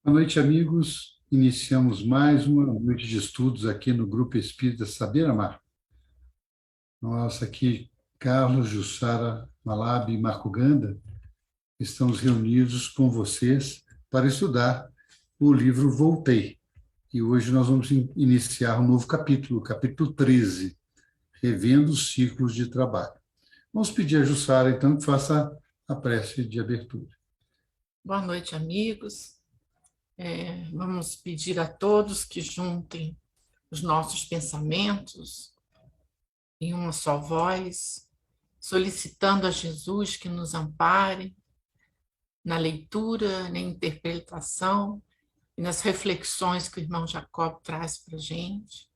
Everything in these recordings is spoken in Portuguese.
Boa noite, amigos. Iniciamos mais uma noite de estudos aqui no Grupo Espírita Saber Amar. Nós aqui, Carlos, Jussara Malab e Marco Ganda, estamos reunidos com vocês para estudar o livro Voltei. E hoje nós vamos iniciar um novo capítulo, o capítulo 13, Revendo os Ciclos de Trabalho. Vamos pedir a Jussara, então, que faça a prece de abertura. Boa noite, amigos. Vamos pedir a todos que juntem os nossos pensamentos em uma só voz, solicitando a Jesus que nos ampare na leitura, na interpretação e nas reflexões que o irmão Jacob traz para a gente.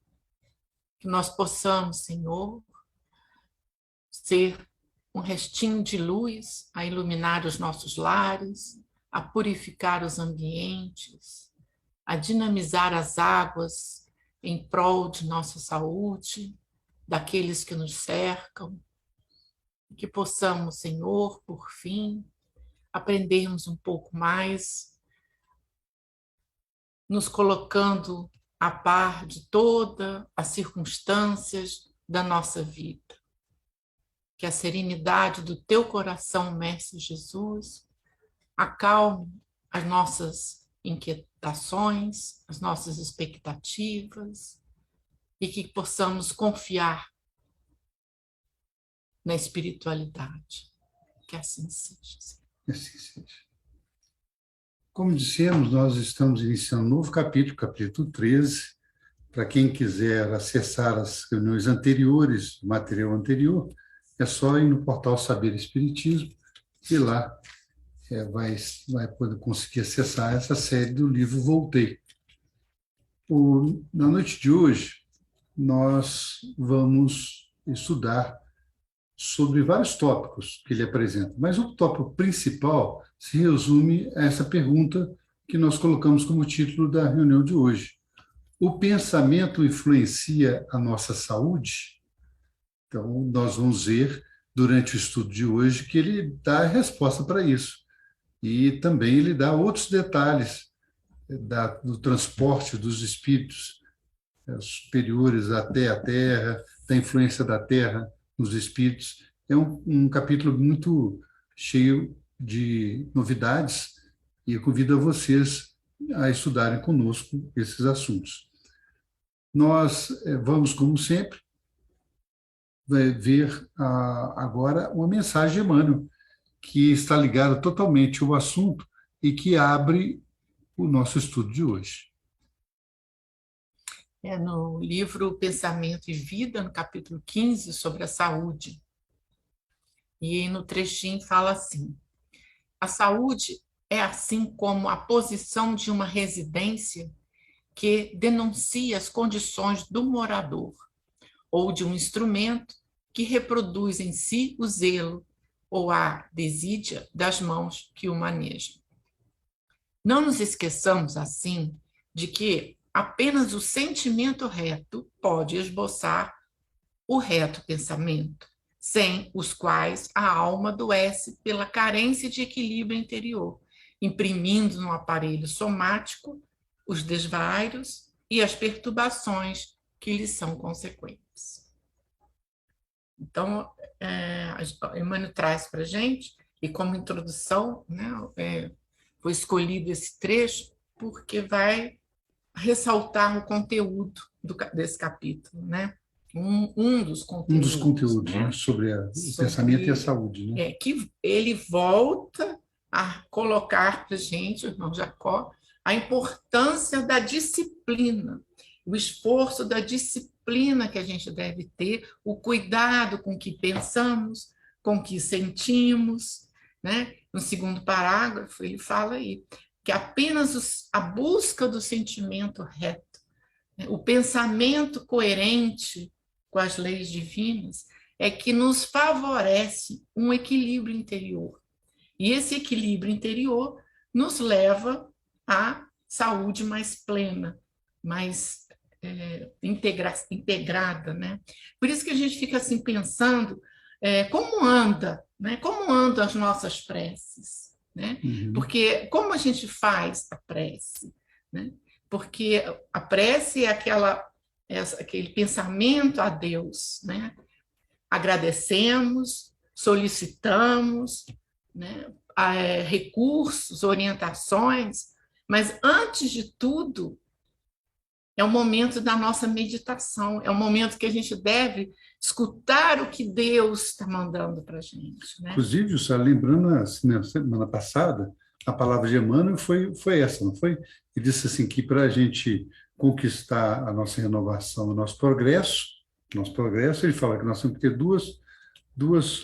Que nós possamos, Senhor, ser um restinho de luz a iluminar os nossos lares, a purificar os ambientes, a dinamizar as águas em prol de nossa saúde, daqueles que nos cercam, que possamos, Senhor, por fim, aprendermos um pouco mais, nos colocando a par de todas as circunstâncias da nossa vida. Que a serenidade do teu coração, Mestre Jesus, acalme as nossas inquietações, as nossas expectativas, e que possamos confiar na espiritualidade. Que assim seja. Que assim seja. Como dissemos, nós estamos iniciando um novo capítulo, capítulo 13. Para quem quiser acessar as reuniões anteriores, o material anterior, é só ir no portal Saber Espiritismo e lá vai poder conseguir acessar essa série do livro Voltei. Na noite de hoje, nós vamos estudar sobre vários tópicos que ele apresenta, mas o tópico principal se resume a essa pergunta que nós colocamos como título da reunião de hoje. O pensamento influencia a nossa saúde? Então, nós vamos ver durante o estudo de hoje que ele dá a resposta para isso. E também ele dá outros detalhes do transporte dos espíritos superiores até a Terra, da influência da Terra nos espíritos. É um capítulo muito cheio de novidades e eu convido a vocês a estudarem conosco esses assuntos. Nós vamos, como sempre, ver agora uma mensagem de Emmanuel, que está ligada totalmente ao assunto e que abre o nosso estudo de hoje. No livro Pensamento e Vida, no capítulo 15, sobre a saúde. E no trechinho fala assim: a saúde é assim como a posição de uma residência que denuncia as condições do morador, ou de um instrumento que reproduz em si o zelo ou a desídia das mãos que o manejam. Não nos esqueçamos, assim, de que apenas o sentimento reto pode esboçar o reto pensamento, sem os quais a alma adoece pela carência de equilíbrio interior, imprimindo no aparelho somático os desvairos e as perturbações que lhes são consequentes. Então, Emmanuel traz para a gente, e como introdução, né, foi escolhido esse trecho porque vai ressaltar o conteúdo desse capítulo, né? Um dos Um dos conteúdos, conteúdos, né? né, sobre o pensamento e a saúde. Né? Que ele volta a colocar para a gente, o irmão Jacó, a importância da disciplina, o esforço da disciplina que a gente deve ter, o cuidado com que pensamos, com que sentimos, né? No segundo parágrafo, ele fala aí que apenas a busca do sentimento reto, né? O pensamento coerente com as leis divinas é que nos favorece um equilíbrio interior. E esse equilíbrio interior nos leva à saúde mais plena, mais integrada, né? Por isso que a gente fica assim pensando como anda, né? Como andam as nossas preces, né? Uhum. Porque como a gente faz a prece, né? Porque a prece é aquele pensamento a Deus, né? Agradecemos, solicitamos, né? Recursos, orientações, mas antes de tudo é o momento da nossa meditação, é o momento que a gente deve escutar o que Deus está mandando para a gente, né? Inclusive, Sara, lembrando, assim, na semana passada, a palavra de Emmanuel foi essa, não foi? Ele disse assim que para a gente conquistar a nossa renovação, o nosso progresso, ele fala que nós temos que ter duas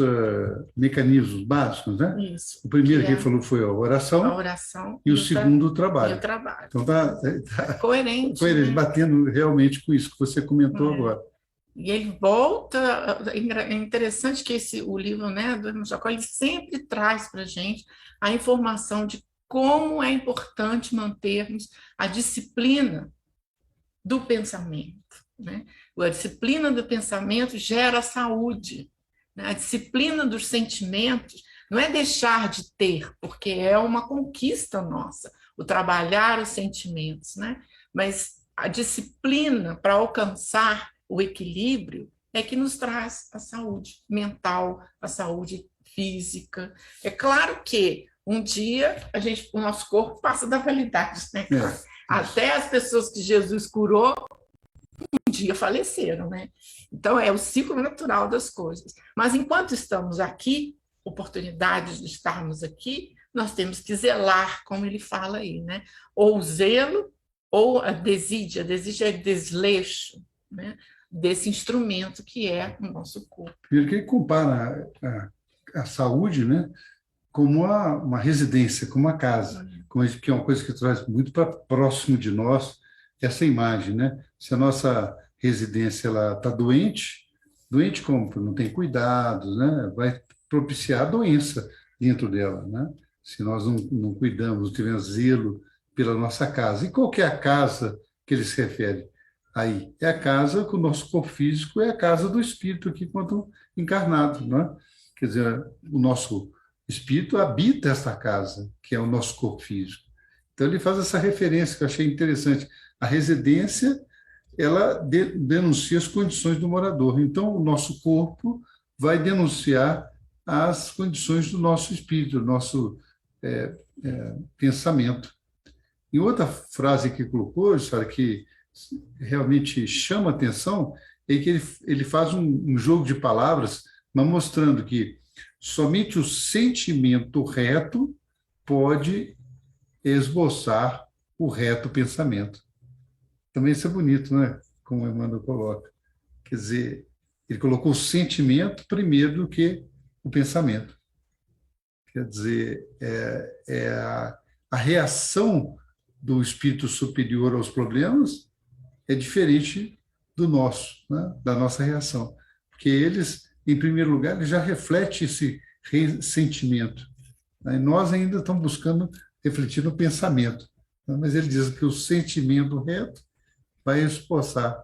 mecanismos básicos, né? Isso, O primeiro que que é ele falou foi a a oração oração e o e segundo o e o trabalho. trabalho. Então É coerente, coerente, né? batendo realmente com isso que você comentou É. agora. E ele volta. É interessante que o livro, né, do Herman Jacó, ele sempre traz para a gente a informação de como é importante mantermos a disciplina do pensamento, né? A disciplina do pensamento gera saúde, né? A disciplina dos sentimentos não é deixar de ter, porque é uma conquista nossa, o trabalhar os sentimentos, né? Mas a disciplina para alcançar o equilíbrio é que nos traz a saúde mental, a saúde física. É claro que um dia o nosso corpo passa da validade, né? Até as pessoas que Jesus curou um dia faleceram, né? Então é o ciclo natural das coisas. Mas enquanto estamos aqui, oportunidades de estarmos aqui, nós temos que zelar, como ele fala aí, né? Ou o zelo, ou a desídia. A desídia é desleixo, né? Desse instrumento que é o nosso corpo. Primeiro que ele compara a saúde, né, como uma residência, como uma casa, que é uma coisa que traz muito para próximo de nós essa imagem, né? Se a nossa residência ela está doente, doente como não tem cuidados, né? Vai propiciar a doença dentro dela, né? Se nós não cuidamos, não tivermos zelo pela nossa casa. E qual que é a casa que ele se refere aí? É a casa que o nosso corpo físico é a casa do espírito aqui quanto encarnado, né? Quer dizer, o nosso espírito habita esta casa, que é o nosso corpo físico. Então, ele faz essa referência que eu achei interessante. A residência, ela denuncia as condições do morador. Então, o nosso corpo vai denunciar as condições do nosso espírito, do nosso pensamento. E outra frase que colocou, sabe, que realmente chama atenção, é que ele faz um jogo de palavras, mas mostrando que somente o sentimento reto pode esboçar o reto pensamento. Também isso é bonito, né? Como o Emmanuel coloca. Quer dizer, ele colocou o sentimento primeiro do que o pensamento. Quer dizer, a reação do espírito superior aos problemas é diferente do nosso, né? Da nossa reação. Porque eles, em primeiro lugar, eles já refletem esse sentimento. Né? E nós ainda estamos buscando refletir no pensamento. Né? Mas ele diz que o sentimento reto vai esboçar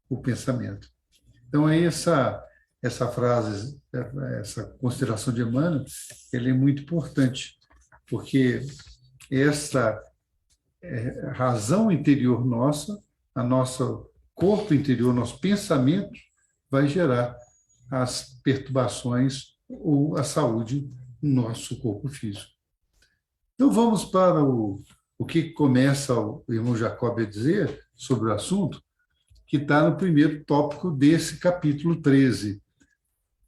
o pensamento. Então, aí essa frase, essa consideração de Emmanuel, ela é muito importante, porque essa razão interior nossa, a nosso corpo interior, nosso pensamento, vai gerar as perturbações ou a saúde no nosso corpo físico. Então, vamos para o que começa o irmão Jacob a dizer sobre o assunto, que está no primeiro tópico desse capítulo 13,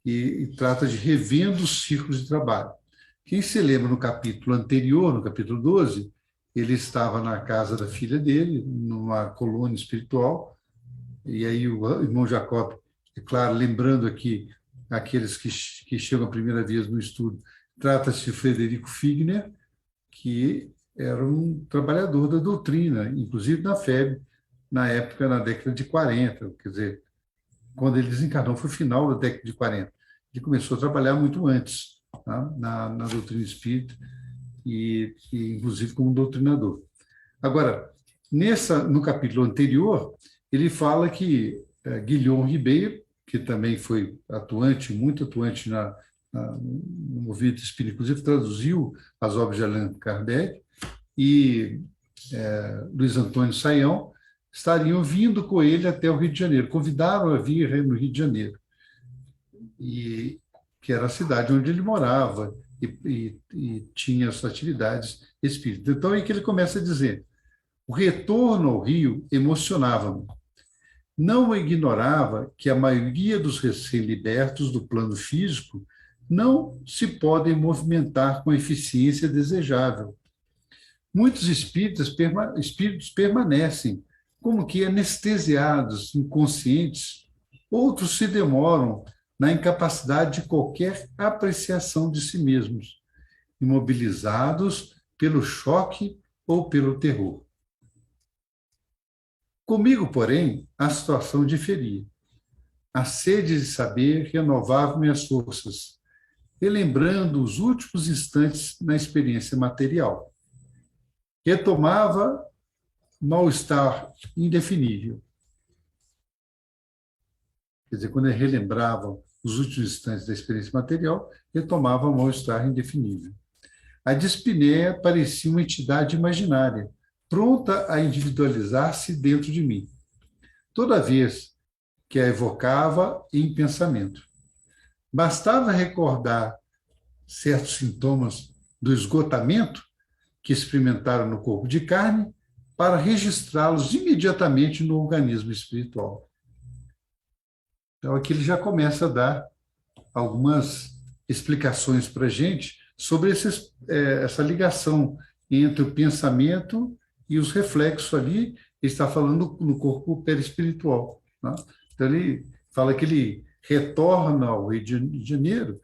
e trata de revendo os ciclos de trabalho. Quem se lembra no capítulo anterior, no capítulo 12, ele estava na casa da filha dele, numa colônia espiritual, e aí o irmão Jacob, é claro, lembrando aqui aqueles que chegam a primeira vez no estudo, trata-se de Frederico Figner, que era um trabalhador da doutrina, inclusive na FEB, na época, na década de 40, quer dizer, quando ele desencarnou, foi final da década de 40. Ele começou a trabalhar muito antes, tá? na doutrina espírita, e inclusive como doutrinador. Agora, no capítulo anterior, ele fala que Guilhom Ribeiro, que também foi atuante, muito atuante no movimento espírita, inclusive traduziu as obras de Allan Kardec, e Luiz Antônio Saião estariam vindo com ele até o Rio de Janeiro, convidaram a vir no Rio de Janeiro, e que era a cidade onde ele morava e tinha suas atividades espíritas. Então é que ele começa a dizer: o retorno ao Rio emocionava-me. Não ignorava que a maioria dos recém-libertos do plano físico não se podem movimentar com a eficiência desejável. Muitos espíritos permanecem como que anestesiados, inconscientes, outros se demoram na incapacidade de qualquer apreciação de si mesmos, imobilizados pelo choque ou pelo terror. Comigo, porém, a situação diferia. A sede de saber renovava minhas forças, relembrando os últimos instantes na experiência material. Retomava mal-estar indefinível. Quer dizer, quando ele relembrava os últimos instantes da experiência material, retomava mal-estar indefinível. A dispneia parecia uma entidade imaginária, pronta a individualizar-se dentro de mim, toda vez que a evocava em pensamento. Bastava recordar certos sintomas do esgotamento que experimentaram no corpo de carne para registrá-los imediatamente no organismo espiritual. Então, aqui ele já começa a dar algumas explicações para a gente sobre essa ligação entre o pensamento e os reflexos ali. Ele está falando no corpo perispiritual, né? Então, ele fala que ele retorna ao Rio de Janeiro,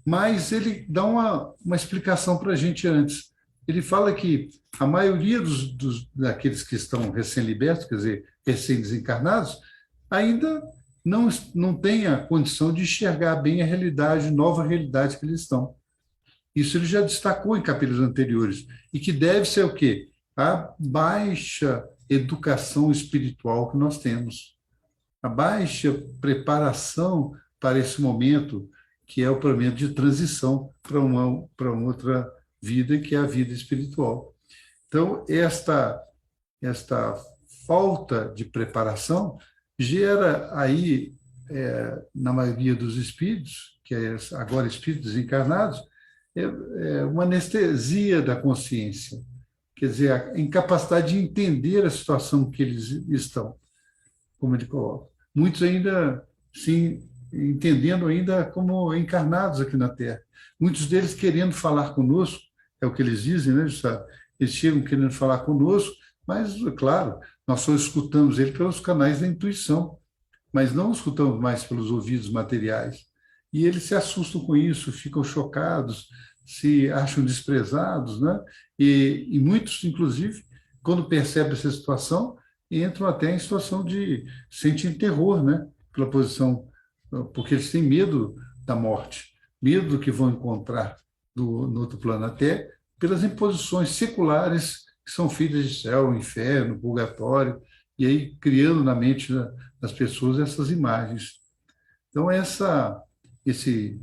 mas ele dá uma explicação para a gente antes. Ele fala que a maioria daqueles que estão recém-libertos, quer dizer, recém-desencarnados, ainda não tem a condição de enxergar bem a realidade, nova realidade que eles estão. Isso ele já destacou em capítulos anteriores. E que deve ser o quê? A baixa educação espiritual que nós temos. A baixa preparação para esse momento, que é o momento de transição para uma outra vida, que é a vida espiritual. Então, esta falta de preparação gera aí, na maioria dos espíritos, que agora espíritos desencarnados, uma anestesia da consciência, quer dizer, a incapacidade de entender a situação que eles estão, como ele coloca. Muitos ainda, sim, entendendo ainda como encarnados aqui na Terra. Muitos deles querendo falar conosco, é o que eles dizem, né, Gustavo? Eles chegam querendo falar conosco, mas, claro, nós só escutamos ele pelos canais da intuição, mas não escutamos mais pelos ouvidos materiais. E eles se assustam com isso, ficam chocados, se acham desprezados, né? E muitos, inclusive, quando percebem essa situação, entram até em situação de sentir terror, né? Pela posição, porque eles têm medo da morte, medo do que vão encontrar no outro plano, até pelas imposições seculares que são feitas de céu, inferno, purgatório, e aí criando na mente das pessoas essas imagens. Então, esse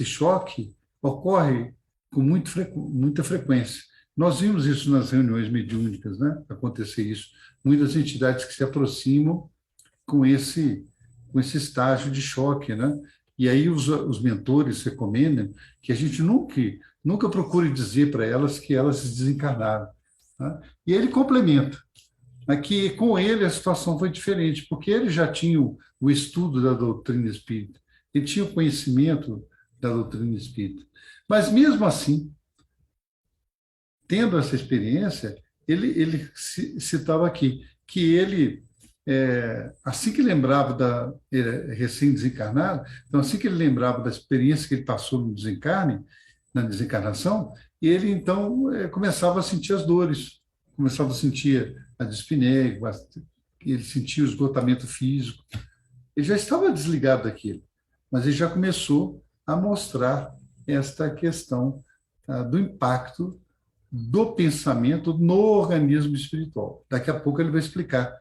choque ocorre com muita frequência. Nós vimos isso nas reuniões mediúnicas, né? Acontecer isso. Muitas entidades que se aproximam com esse estágio de choque, né? E aí os mentores recomendam que a gente nunca procure dizer para elas que elas se desencarnaram, né? E ele complementa. Aqui, com ele, a situação foi diferente, porque ele já tinha o estudo da doutrina espírita, ele tinha o conhecimento da doutrina espírita. Mas, mesmo assim, tendo essa experiência, ele citava aqui que ele, assim que lembrava recém-desencarnado, então, assim que ele lembrava da experiência que ele passou no desencarne, na desencarnação, ele, então, começava a sentir as dores, começava a sentir a dispneia, ele sentia o esgotamento físico. Ele já estava desligado daquilo, mas ele já começou a mostrar esta questão do impacto do pensamento no organismo espiritual. Daqui a pouco ele vai explicar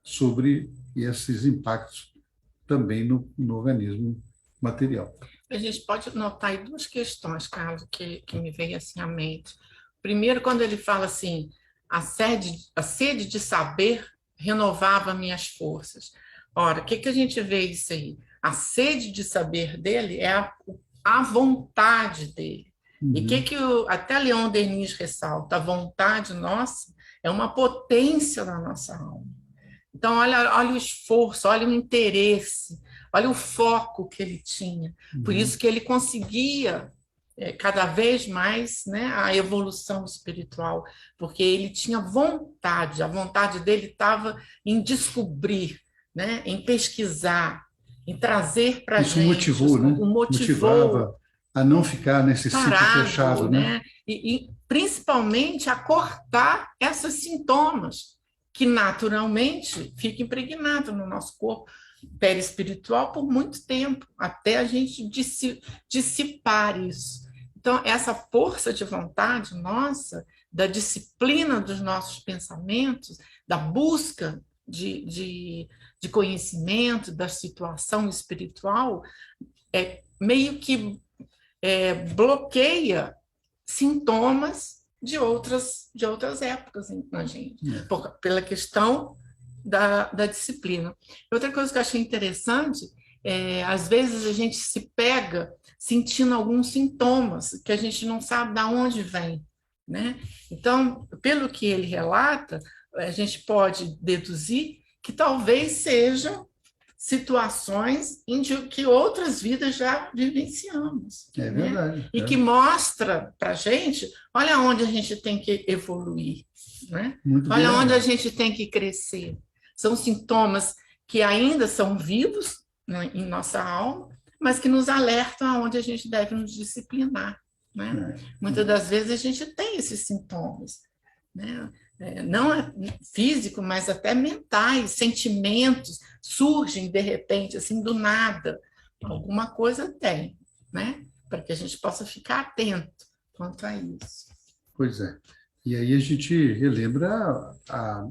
sobre esses impactos também no organismo material. A gente pode notar aí duas questões, Carlos, que me veio assim à mente. Primeiro, quando ele fala assim, a sede de saber renovava minhas forças. Ora, o que a gente vê isso aí? A sede de saber dele é a vontade dele. E até Leon Denis ressalta, a vontade nossa é uma potência na nossa alma. Então, olha o esforço, olha o interesse, olha o foco que ele tinha. Por isso que ele conseguia cada vez mais, né, a evolução espiritual, porque ele tinha vontade, a vontade dele estava em descobrir, né, em pesquisar, em trazer para a Isso gente, motivou, né? o motivou Motivava a não ficar nesse ciclo parado, fechado, né? né? E principalmente a cortar esses sintomas que naturalmente ficam impregnados no nosso corpo perispiritual por muito tempo, até a gente dissipar isso. Então, essa força de vontade nossa, da disciplina dos nossos pensamentos, da busca de conhecimento, da situação espiritual, meio que bloqueia sintomas de outras épocas na gente, pela questão da disciplina. Outra coisa que eu achei interessante às vezes a gente se pega sentindo alguns sintomas que a gente não sabe de onde vem, né? Então, pelo que ele relata, a gente pode deduzir que talvez sejam situações em que outras vidas já vivenciamos. É né? verdade. E que mostra para a gente, olha onde a gente tem que evoluir, né? Olha onde a gente tem que crescer. São sintomas que ainda são vivos, né, em nossa alma, mas que nos alertam aonde a gente deve nos disciplinar. Né? Muitas das vezes a gente tem esses sintomas, né? Não é físico, mas até mentais, sentimentos surgem de repente, assim, do nada. Alguma coisa tem, né? Para que a gente possa ficar atento quanto a isso. Pois é. E aí a gente relembra a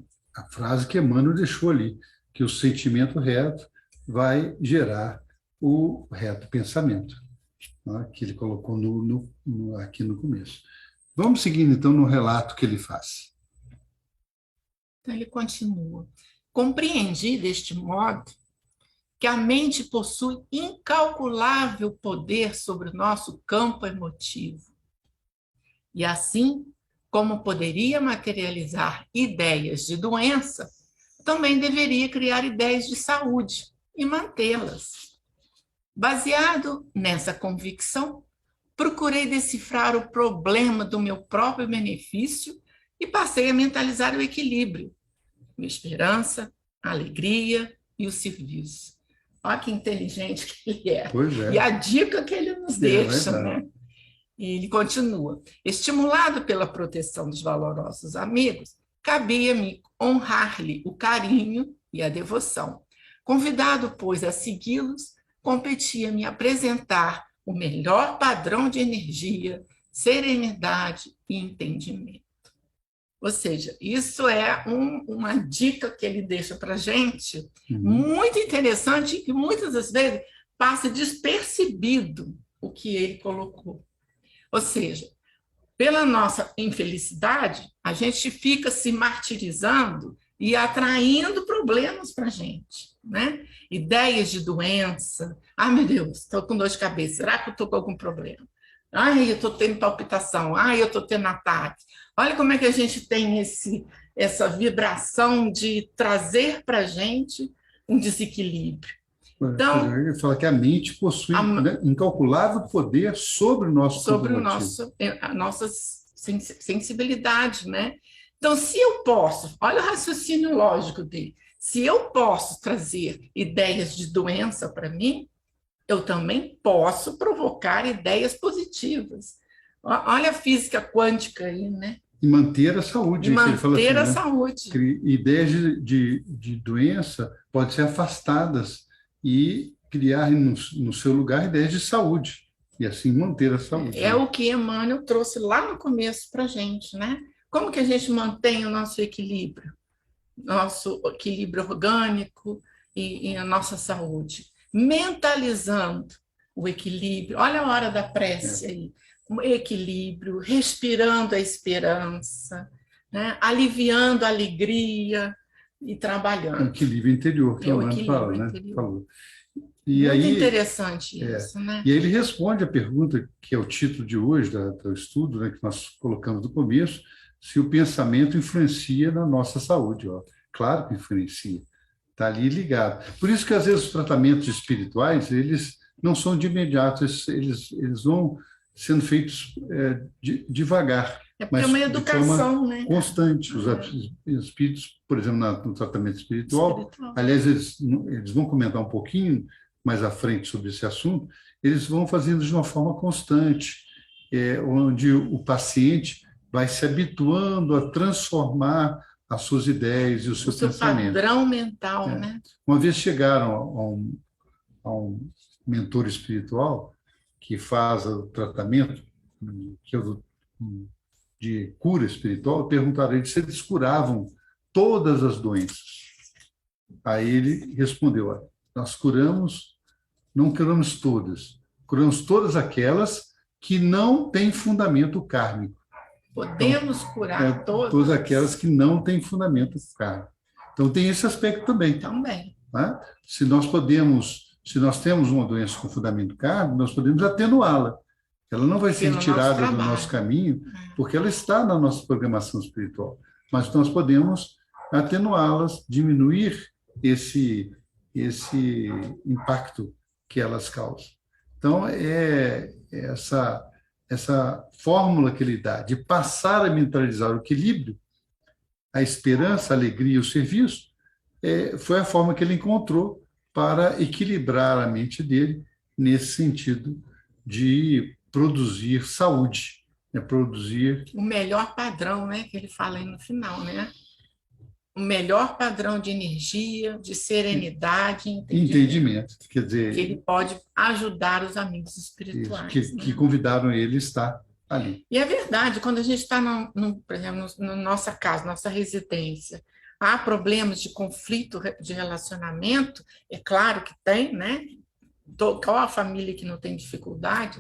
frase que Emmanuel deixou ali, que o sentimento reto vai gerar o reto pensamento, né? Que ele colocou aqui no começo. Vamos seguindo, então, no relato que ele faz. Então, ele continua. Compreendi, deste modo, que a mente possui incalculável poder sobre o nosso campo emotivo. E assim, como poderia materializar ideias de doença, também deveria criar ideias de saúde e mantê-las. Baseado nessa convicção, procurei decifrar o problema do meu próprio benefício e passei a mentalizar o equilíbrio, a esperança, a alegria e o serviço. Olha que inteligente que ele é. Pois é. E a dica que ele nos deixa, né? E ele continua. Estimulado pela proteção dos valorosos amigos, cabia-me honrar-lhe o carinho e a devoção. Convidado, pois, a segui-los, competia-me apresentar o melhor padrão de energia, serenidade e entendimento. Ou seja, isso é uma dica que ele deixa para a gente, muito interessante, e que muitas das vezes passa despercebido o que ele colocou. Ou seja, pela nossa infelicidade, a gente fica se martirizando e atraindo problemas para a gente, né? Ideias de doença. Ai, meu Deus, estou com dor de cabeça. Será que eu estou com algum problema? Ai, eu estou tendo palpitação. Ai, eu estou tendo ataque. Olha como é que a gente tem essa vibração de trazer para a gente um desequilíbrio. Então, ele fala que a mente possui incalculável poder sobre o nosso a nossa sensibilidade, né? Então, se eu posso, olha o raciocínio lógico dele, se eu posso trazer ideias de doença para mim, eu também posso provocar ideias positivas. Olha a física quântica aí, né? E manter a saúde. E manter ele fala assim, a né? saúde. Ideias de doença podem ser afastadas e criar no seu lugar ideias de saúde. E assim manter a saúde. É o que Emmanuel trouxe lá no começo para a gente, né? Como que a gente mantém o nosso equilíbrio orgânico e a nossa saúde? Mentalizando o equilíbrio. Olha a hora da prece aí. O equilíbrio, respirando a esperança, né? Aliviando a alegria e É o trabalhando. equilíbrio interior que É o o Emmanuel fala, equilíbrio né? interior. Falou. E Muito aí, interessante isso, né? e aí ele responde a pergunta, que é o título de hoje do estudo, né, que nós colocamos no começo, se o pensamento influencia na nossa saúde. Ó. Claro que influencia, está ali ligado. Por isso que, às vezes, os tratamentos espirituais, eles não são de imediato, eles vão sendo feitos devagar, É porque é mas uma de forma educação, né? constante. Os espíritos, por exemplo, no tratamento espiritual, Espiritual. aliás, eles vão comentar um pouquinho mais à frente sobre esse assunto, eles vão fazendo de uma forma constante, onde o paciente vai se habituando a transformar as suas ideias e o O seu seu pensamento. padrão mental, É. né? Uma vez chegaram a um mentor espiritual que faz o tratamento que eu, de cura espiritual, perguntaram a ele se eles curavam todas as doenças. Aí ele respondeu: olha, nós curamos, não curamos todas aquelas que não têm fundamento kármico. Podemos curar Todas todas aquelas que não têm fundamento kármico. Então tem esse aspecto também. também. Né? Se nós temos uma doença com fundamento kármico, nós podemos atenuá-la. Ela não vai ser Pelo nosso retirada do trabalho. nosso caminho, porque ela está na nossa programação espiritual. Mas nós podemos atenuá-las, diminuir esse impacto que elas causam. Então, essa fórmula que ele dá de passar a mentalizar o equilíbrio, a esperança, a alegria e o serviço, foi a forma que ele encontrou para equilibrar a mente dele nesse sentido de produzir saúde, produzir O melhor padrão, né? Que ele fala aí no final, né? O melhor padrão de energia, de serenidade e entendimento. Quer que ele dizer, pode ajudar os amigos isso, espirituais, que né? convidaram ele a estar ali. E é verdade, quando a gente está, por exemplo, na nossa casa, nossa residência, há problemas de conflito de relacionamento, é claro que tem, né? Qual a família que não tem dificuldade?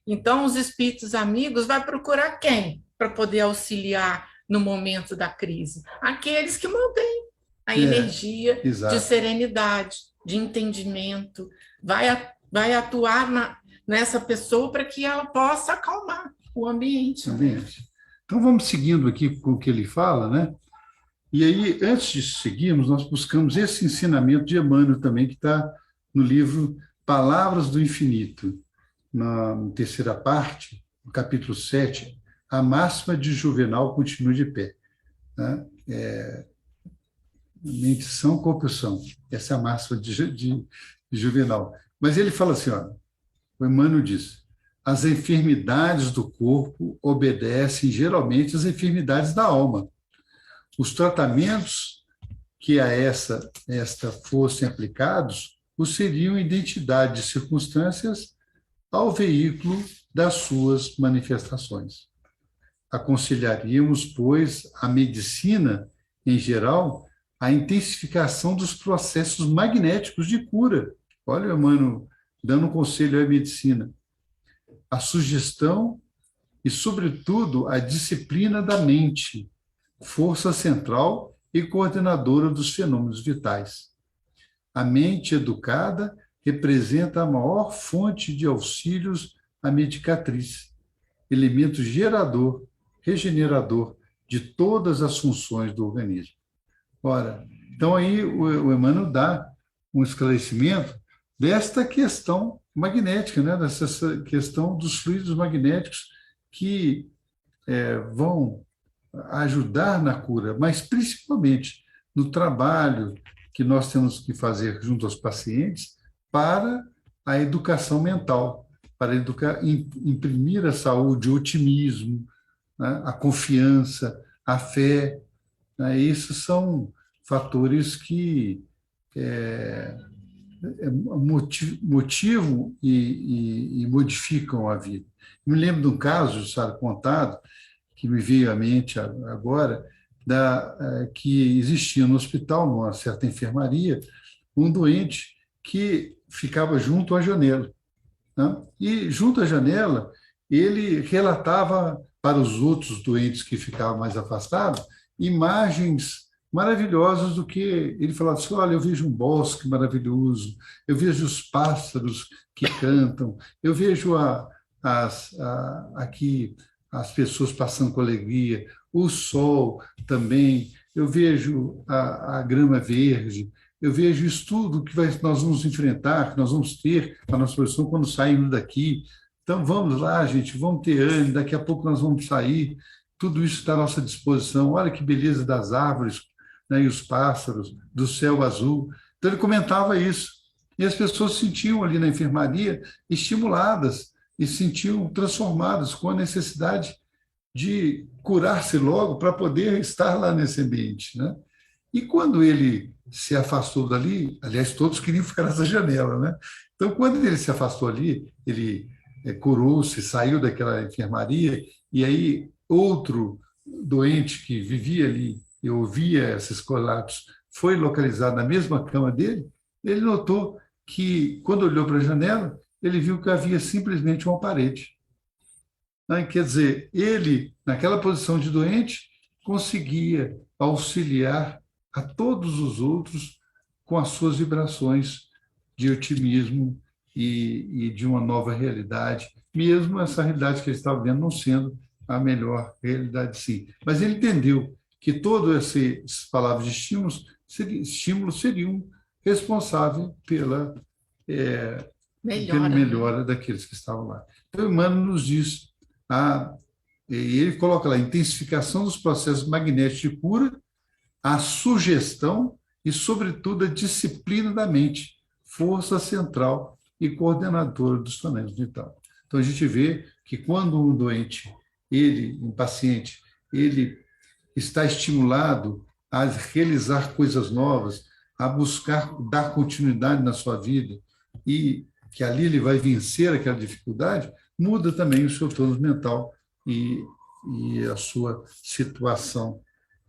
Então, os espíritos amigos vai procurar quem para poder auxiliar no momento da crise? Aqueles que mantêm a energia de Exato. serenidade, de entendimento, vai atuar nessa pessoa para que ela possa acalmar o ambiente. Então, vamos seguindo aqui com o que ele fala, né? E aí, antes de seguirmos, nós buscamos esse ensinamento de Emmanuel também, que está no livro Palavras do Infinito, na terceira parte, no capítulo 7, a máxima de Juvenal continua de pé. Né? Mente são, corpo são. Essa é a máxima de Juvenal. Mas ele fala assim, ó, o Emmanuel diz, as enfermidades do corpo obedecem geralmente às enfermidades da alma. Os tratamentos que a esta fossem aplicados o seriam identidade de circunstâncias ao veículo das suas manifestações. Aconselharíamos, pois, a medicina, em geral, a intensificação dos processos magnéticos de cura. Olha, Emmanuel, dando um conselho à medicina. A sugestão e, sobretudo, a disciplina da mente, força central e coordenadora dos fenômenos vitais. A mente educada representa a maior fonte de auxílios à medicatriz, elemento gerador, regenerador de todas as funções do organismo. Ora, então aí o Emmanuel dá um esclarecimento desta questão magnética, né? Dessa questão dos fluidos magnéticos que vão ajudar na cura, mas principalmente no trabalho que nós temos que fazer junto aos pacientes para a educação mental, para imprimir a saúde, o otimismo, né? A confiança, a fé. Né? Esses são fatores que motivam e modificam a vida. Me lembro de um caso, sabe, contado, que me veio à mente agora, que existia no hospital, numa certa enfermaria, um doente que ficava junto à janela. né? E junto à janela, ele relatava para os outros doentes que ficavam mais afastados imagens maravilhosas do que ele falava assim, olha, eu vejo um bosque maravilhoso, eu vejo os pássaros que cantam, eu vejo aqui as pessoas passando com alegria, o sol também, eu vejo a grama verde, eu vejo isso tudo que nós vamos enfrentar, que nós vamos ter a nossa profissão quando sairmos daqui. Então, vamos lá, gente, vamos ter ânimo, daqui a pouco nós vamos sair, tudo isso está à nossa disposição. Olha que beleza das árvores, né, e os pássaros, do céu azul. Então, ele comentava isso. E as pessoas se sentiam ali na enfermaria estimuladas e se sentiam transformadas com a necessidade de curar-se logo para poder estar lá nesse ambiente, né? E quando ele se afastou dali, aliás, todos queriam ficar nessa janela, né? Então, quando ele se afastou ali, ele curou-se, saiu daquela enfermaria, e aí outro doente que vivia ali e ouvia esses colapsos foi localizado na mesma cama dele, ele notou que, quando olhou para a janela, ele viu que havia simplesmente uma parede, né? Quer dizer, ele, naquela posição de doente, conseguia auxiliar a todos os outros com as suas vibrações de otimismo e de uma nova realidade, mesmo essa realidade que ele estava vendo não sendo a melhor realidade, sim. Mas ele entendeu que todas essas palavras de estímulos seriam responsáveis pela Melhora, né? melhora daqueles que estavam lá. Então, Emmanuel nos diz, a, e ele coloca lá, a intensificação dos processos magnéticos de cura, a sugestão e, sobretudo, a disciplina da mente, força central e coordenadora dos torneios vital. Então, a gente vê que quando um doente, um paciente, ele está estimulado a realizar coisas novas, a buscar dar continuidade na sua vida e que ali ele vai vencer aquela dificuldade, muda também o seu tônus mental e, e a sua situação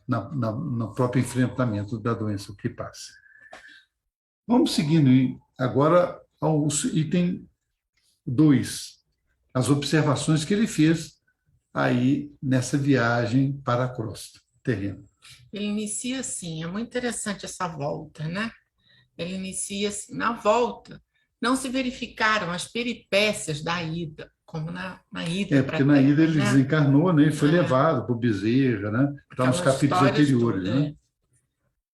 no próprio enfrentamento da doença que passa. Vamos seguindo agora ao item 2, as observações que ele fez aí nessa viagem para a crosta terrena. Ele inicia assim, é muito interessante essa volta, né? Ele inicia assim, na volta, não se verificaram as peripécias da ida, como na ida para Porque a na ida Terra, ele né? desencarnou, né? E foi levado para o Bezerra, né? Está nos Aquelas capítulos histórias anteriores, todas. né?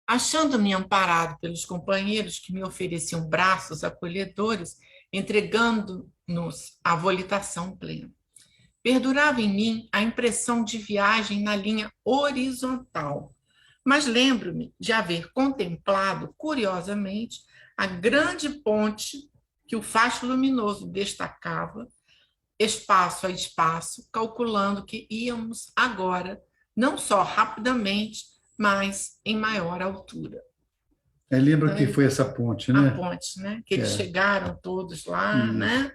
Achando-me amparado pelos companheiros que me ofereciam braços acolhedores, entregando-nos à volitação plena. Perdurava em mim a impressão de viagem na linha horizontal, mas lembro-me de haver contemplado, curiosamente, a grande ponte que o facho luminoso destacava, espaço a espaço, calculando que íamos agora, não só rapidamente, mas em maior altura. Lembra Então, que foi essa ponte, a né? ponte, né? Que eles É, chegaram todos lá, isso. né?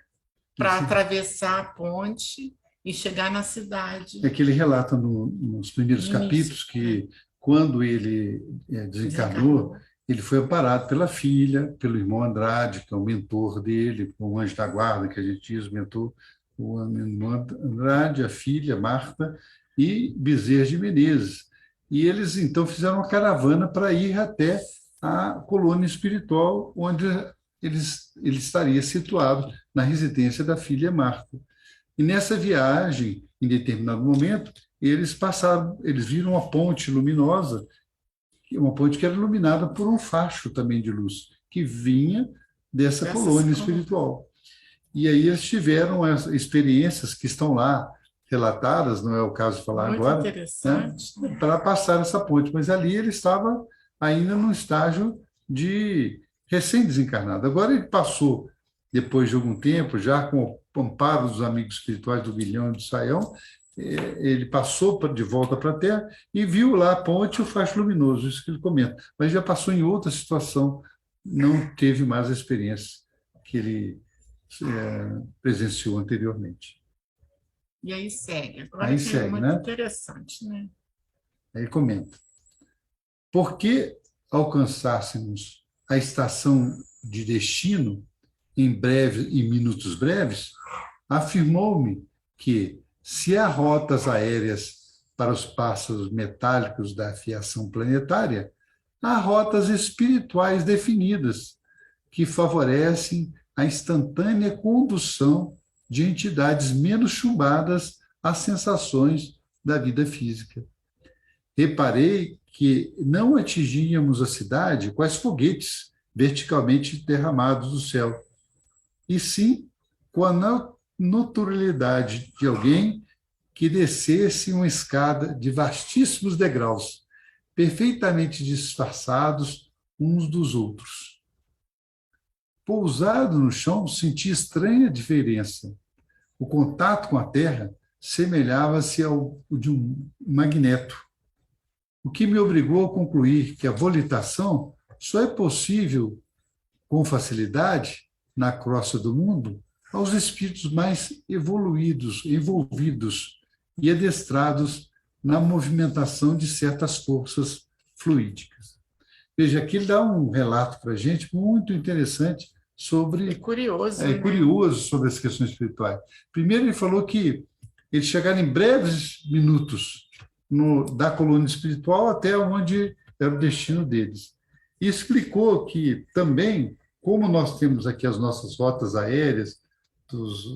Para Isso. atravessar a ponte e chegar na É cidade que ele relata nos primeiros de início, capítulos né? que, quando ele desencarnou, Desencarnou. ele foi amparado pela filha, pelo irmão Andrade, que é o mentor dele, o anjo da guarda, que a gente diz, o mentor, o irmão Andrade, a filha, Marta, e Bezerra de Menezes. E eles, então, fizeram uma caravana para ir até a colônia espiritual, onde ele estaria situado, na residência da filha Marta. E nessa viagem, em determinado momento, eles viram uma ponte luminosa, uma ponte que era iluminada por um facho também de luz, que vinha dessa Dessas colônia colônias. espiritual. E aí eles tiveram as experiências que estão lá relatadas, não é o caso de falar Muito agora, né, interessante, né? para passar essa ponte. Mas ali ele estava ainda num estágio de recém-desencarnado. Agora ele passou, depois de algum tempo, já com o amparo dos amigos espirituais do Guilhão e do Saião, ele passou de volta para a Terra e viu lá a ponte e o faixa luminoso, isso que ele comenta. Mas já passou em outra situação, não teve mais a experiência que ele presenciou anteriormente. E aí segue. Agora Aí que é segue, muito né? interessante, né? Aí comenta. Por que alcançássemos a estação de destino, em minutos breves, afirmou-me que, se há rotas aéreas para os pássaros metálicos da aviação planetária, há rotas espirituais definidas que favorecem a instantânea condução de entidades menos chumbadas às sensações da vida física. Reparei que não atingíamos a cidade com as foguetes verticalmente derramados do céu, e sim com a naturalidade de alguém que descesse uma escada de vastíssimos degraus, perfeitamente disfarçados uns dos outros. Pousado no chão, senti estranha diferença. O contato com a terra semelhava-se ao de um magneto, o que me obrigou a concluir que a volitação só é possível com facilidade na crosta do mundo aos espíritos mais evoluídos, envolvidos e adestrados na movimentação de certas forças fluídicas. Veja, aqui ele dá um relato para a gente muito interessante sobre... É curioso, né? Curioso sobre as questões espirituais. Primeiro, ele falou que eles chegaram em breves minutos da colônia espiritual até onde era o destino deles. E explicou que também, como nós temos aqui as nossas rotas aéreas,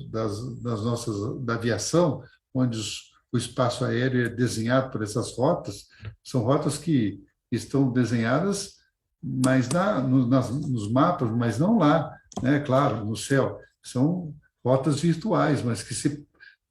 da aviação, onde o espaço aéreo é desenhado por essas rotas, são rotas que estão desenhadas mas nos mapas, mas não lá, né? Claro, no céu. São rotas virtuais, mas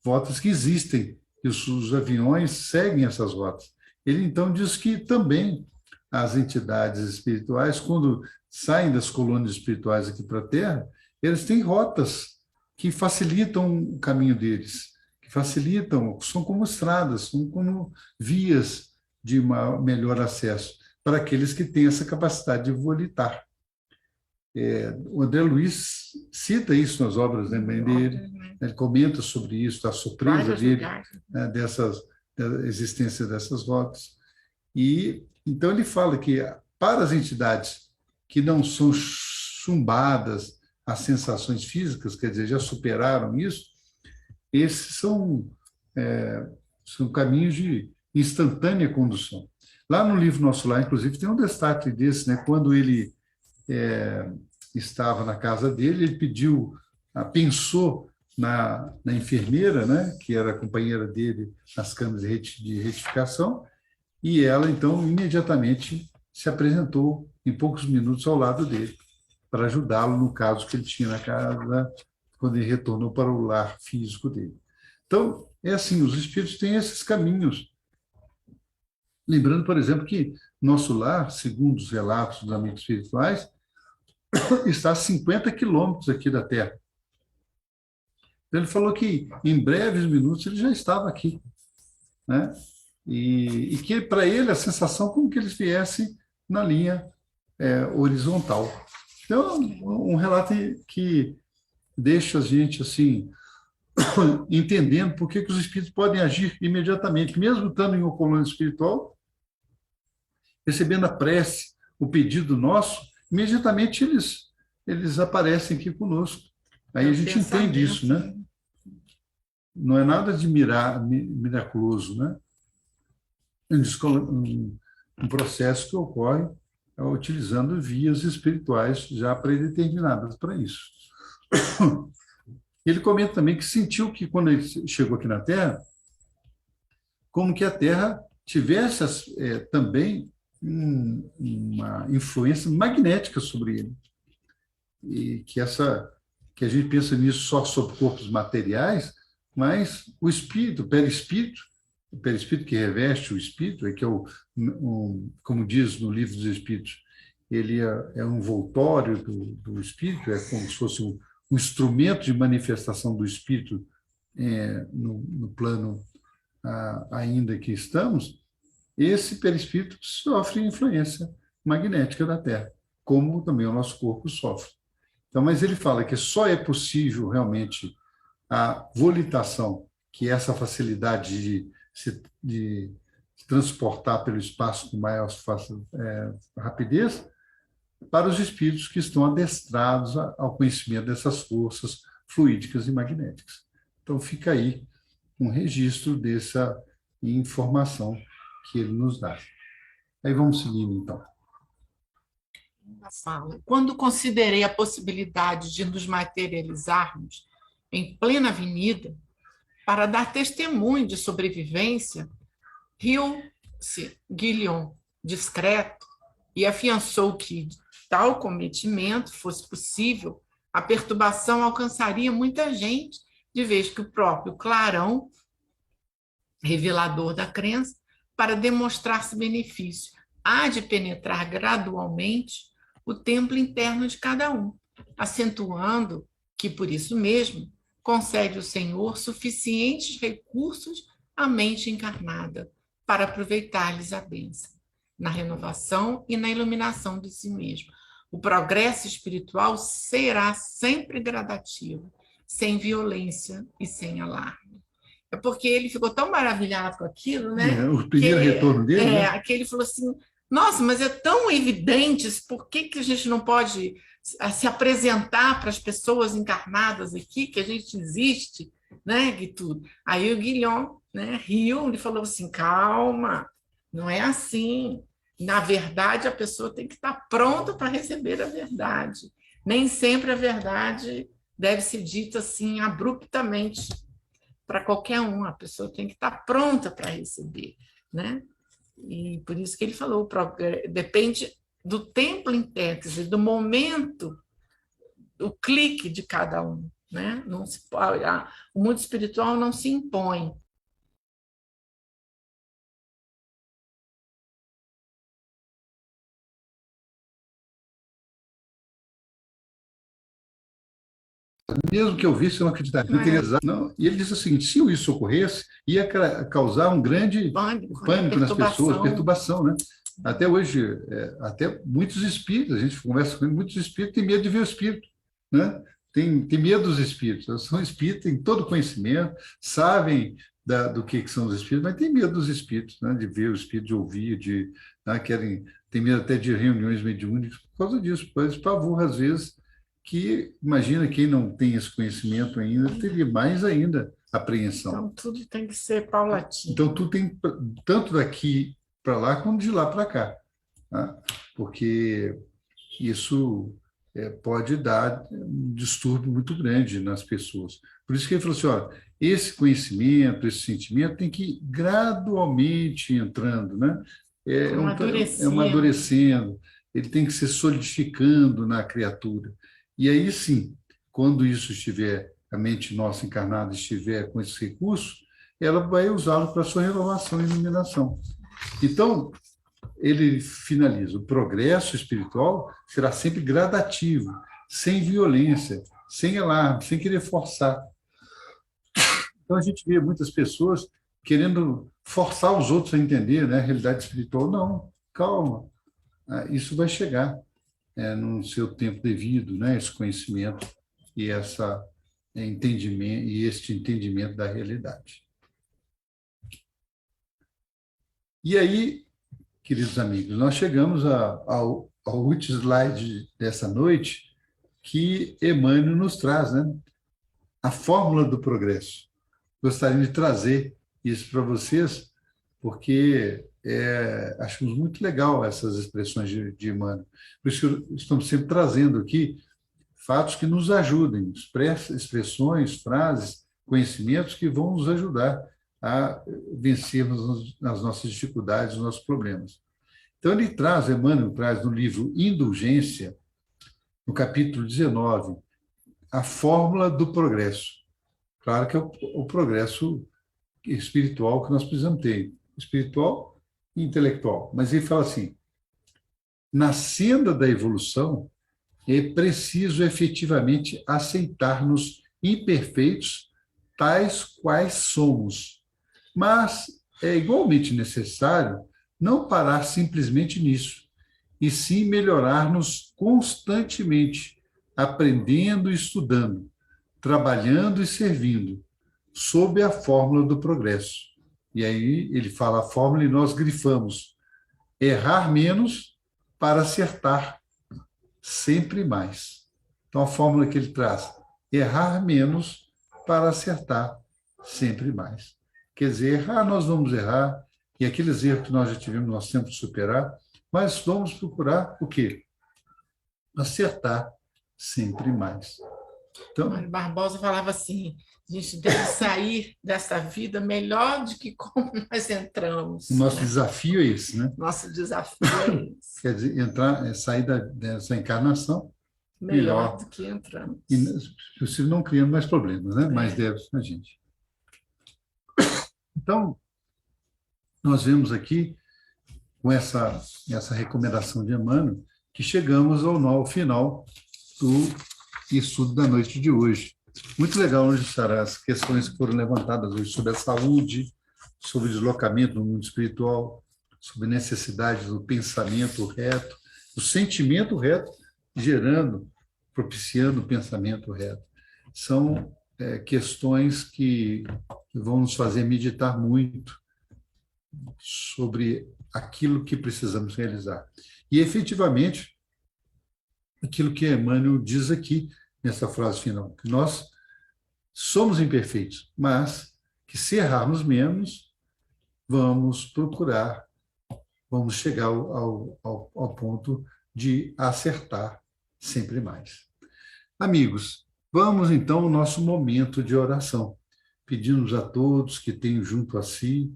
rotas que existem, e os aviões seguem essas rotas. Ele, então, diz que também as entidades espirituais, quando saem das colônias espirituais aqui para a Terra, eles têm rotas que facilitam o caminho deles, que facilitam, são como estradas, são como vias de melhor acesso para aqueles que têm essa capacidade de volitar. O André Luiz cita isso nas obras dele, ele comenta sobre isso, a surpresa dele, né, da existência dessas rotas. E então ele fala que para as entidades que não são chumbadas às sensações físicas, quer dizer, já superaram isso, esses são caminhos de instantânea condução. Lá no livro Nosso Lar, inclusive, tem um destaque desse, né? Quando ele estava na casa dele, ele pensou na enfermeira, né? Que era a companheira dele nas câmaras de retificação, e ela, então, imediatamente se apresentou em poucos minutos ao lado dele, para ajudá-lo no caso que ele tinha na casa, quando ele retornou para o lar físico dele. Então, é assim, os espíritos têm esses caminhos. Lembrando, por exemplo, que nosso lar, segundo os relatos dos amigos espirituais, está a 50 quilômetros aqui da Terra. Então, ele falou que em breves minutos ele já estava aqui, né? E que para ele a sensação como que eles viessem na linha horizontal. Então, um relato que deixa a gente assim entendendo por que os espíritos podem agir imediatamente, mesmo estando em uma colônia espiritual, recebendo a prece, o pedido nosso, imediatamente eles aparecem aqui conosco. Aí a gente entende isso, né? Não é nada de miraculoso, né? Um processo que ocorre utilizando vias espirituais já predeterminadas para isso. Ele comenta também que sentiu que, quando ele chegou aqui na Terra, como que a Terra tivesse também uma influência magnética sobre ele. E que a gente pensa nisso só sobre corpos materiais, mas o espírito, o perispírito que reveste o espírito, que é como diz no Livro dos Espíritos, ele é um envoltório do espírito, é como se fosse um instrumento de manifestação do espírito no plano ainda que estamos. Esse perispírito sofre influência magnética da Terra, como também o nosso corpo sofre. Então, mas ele fala que só é possível realmente a volitação, que é essa facilidade de se transportar pelo espaço com maior rapidez, para os espíritos que estão adestrados ao conhecimento dessas forças fluídicas e magnéticas. Então, fica aí um registro dessa informação que ele nos dá. Aí vamos seguindo, então. Fala. Quando considerei a possibilidade de nos materializarmos em plena avenida para dar testemunho de sobrevivência, riu-se Guilhom, discreto, e afiançou que, de tal cometimento fosse possível, a perturbação alcançaria muita gente, de vez que o próprio clarão, revelador da crença, para demonstrar-se benefício, há de penetrar gradualmente o templo interno de cada um, acentuando que, por isso mesmo, concede o Senhor suficientes recursos à mente encarnada para aproveitar-lhes a bênção, na renovação e na iluminação de si mesmo. O progresso espiritual será sempre gradativo, sem violência e sem alarme. É porque ele ficou tão maravilhado com aquilo, né? O primeiro retorno dele, né? Que ele falou assim, nossa, mas é tão evidente, por que a gente não pode se apresentar para as pessoas encarnadas aqui, que a gente existe, né? E tudo. Aí o Guilhom, né, riu e falou assim, calma, não é assim. Na verdade, a pessoa tem que estar pronta para receber a verdade. Nem sempre a verdade deve ser dita assim abruptamente para qualquer um. A pessoa tem que estar pronta para receber, né? E por isso que ele falou, depende do tempo interno, quer dizer, do momento, do clique de cada um, né? Não se, o mundo espiritual não se impõe. Mesmo que eu visse, eu não acreditaria. Não teria, não. E ele disse o seguinte, se isso ocorresse, ia causar um grande pânico nas pessoas, perturbação, né? Até hoje, até muitos espíritos, a gente conversa com muitos espíritos, tem medo de ver o espírito, né? Tem medo dos espíritos. Eles são espíritos, têm todo conhecimento, sabem do que são os espíritos, mas tem medo dos espíritos, né? De ver o espírito, de ouvir, né? Tem medo até de reuniões mediúnicas por causa disso, por esse pavor, às vezes, que, imagina, quem não tem esse conhecimento ainda, teria mais ainda apreensão. Então, tudo tem que ser paulatino. Então, tudo tem, tanto daqui para lá, como de lá para cá. Tá? Porque isso pode dar um distúrbio muito grande nas pessoas. Por isso que ele falou assim, olha, esse conhecimento, esse sentimento tem que ir gradualmente entrando, né? Amadurecendo, ele tem que se solidificando na criatura. E aí, sim, quando isso estiver, a mente nossa encarnada estiver com esse recurso, ela vai usá-lo para a sua renovação e iluminação. Então, ele finaliza, o progresso espiritual será sempre gradativo, sem violência, sem alarme, sem querer forçar. Então, a gente vê muitas pessoas querendo forçar os outros a entender, né, a realidade espiritual. Não, calma, isso vai chegar no seu tempo devido, né, esse conhecimento e este entendimento da realidade. E aí, queridos amigos, nós chegamos ao último slide dessa noite que Emmanuel nos traz, né? A fórmula do progresso. Gostaria de trazer isso para vocês, porque achamos muito legal essas expressões de Emmanuel. Por isso que estamos sempre trazendo aqui fatos que nos ajudem, expressões, frases, conhecimentos que vão nos ajudar a vencermos as nossas dificuldades, os nossos problemas. Então, Emmanuel traz no livro Indulgência, no capítulo 19, a fórmula do progresso. Claro que é o progresso espiritual que nós precisamos ter, espiritual e intelectual. Mas ele fala assim, na senda da evolução, é preciso efetivamente aceitar-nos imperfeitos, tais quais somos. Mas é igualmente necessário não parar simplesmente nisso, e sim melhorar-nos constantemente, aprendendo e estudando, trabalhando e servindo, sob a fórmula do progresso. E aí ele fala a fórmula e nós grifamos: errar menos para acertar sempre mais. Então, a fórmula que ele traz: errar menos para acertar sempre mais. Quer dizer, errar, nós vamos errar, e aqueles erros que nós já tivemos, nós temos que superar, mas vamos procurar o quê? Acertar sempre mais. Então, Mário Barbosa falava assim: a gente deve sair dessa vida melhor do que como nós o entramos, nosso né? desafio é esse, né? Nosso desafio é esse, Quer dizer, entrar, sair dessa encarnação melhor melhor, do que e, entramos. se possível, não criando mais problemas, né? Mais É. débitos na gente. Então, nós vemos aqui, com essa recomendação de Emmanuel, que chegamos ao final do estudo da noite de hoje. Muito legal, onde estará as questões que foram levantadas hoje sobre a saúde, sobre o deslocamento no mundo espiritual, sobre necessidade do pensamento reto, do sentimento reto, gerando, propiciando o pensamento reto. São questões que vão nos fazer meditar muito sobre aquilo que precisamos realizar. E, efetivamente, aquilo que Emmanuel diz aqui, nessa frase final, que nós somos imperfeitos, mas que se errarmos menos, vamos procurar, vamos chegar ao ponto de acertar sempre mais. Amigos, vamos então ao nosso momento de oração. Pedimos a todos que tenham junto a si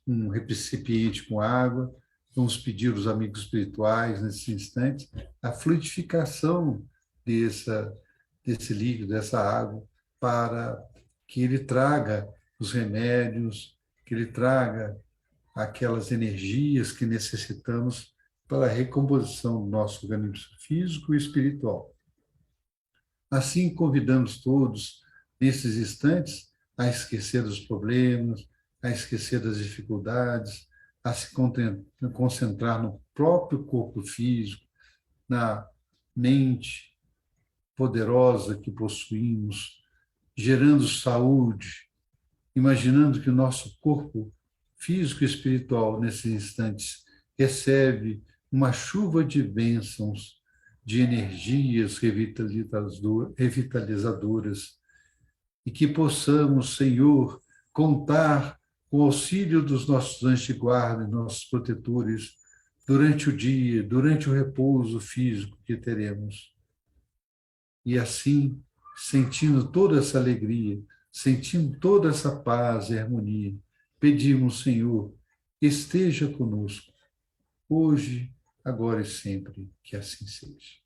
um recipiente com água. Vamos pedir aos amigos espirituais, nesse instante, a fluidificação desse líquido, dessa água, para que ele traga os remédios, que ele traga aquelas energias que necessitamos para a recomposição do nosso organismo físico e espiritual. Assim, convidamos todos, nesses instantes, a esquecer dos problemas, a esquecer das dificuldades, a se concentrar no próprio corpo físico, na mente poderosa que possuímos, gerando saúde, imaginando que o nosso corpo físico e espiritual, nesses instantes, recebe uma chuva de bênçãos, de energias revitalizadoras, e que possamos, Senhor, contar com o auxílio dos nossos anjos de guarda, nossos protetores, durante o dia, durante o repouso físico que teremos. E assim, sentindo toda essa alegria, sentindo toda essa paz e harmonia, pedimos, Senhor, esteja conosco, hoje, agora e sempre, que assim seja.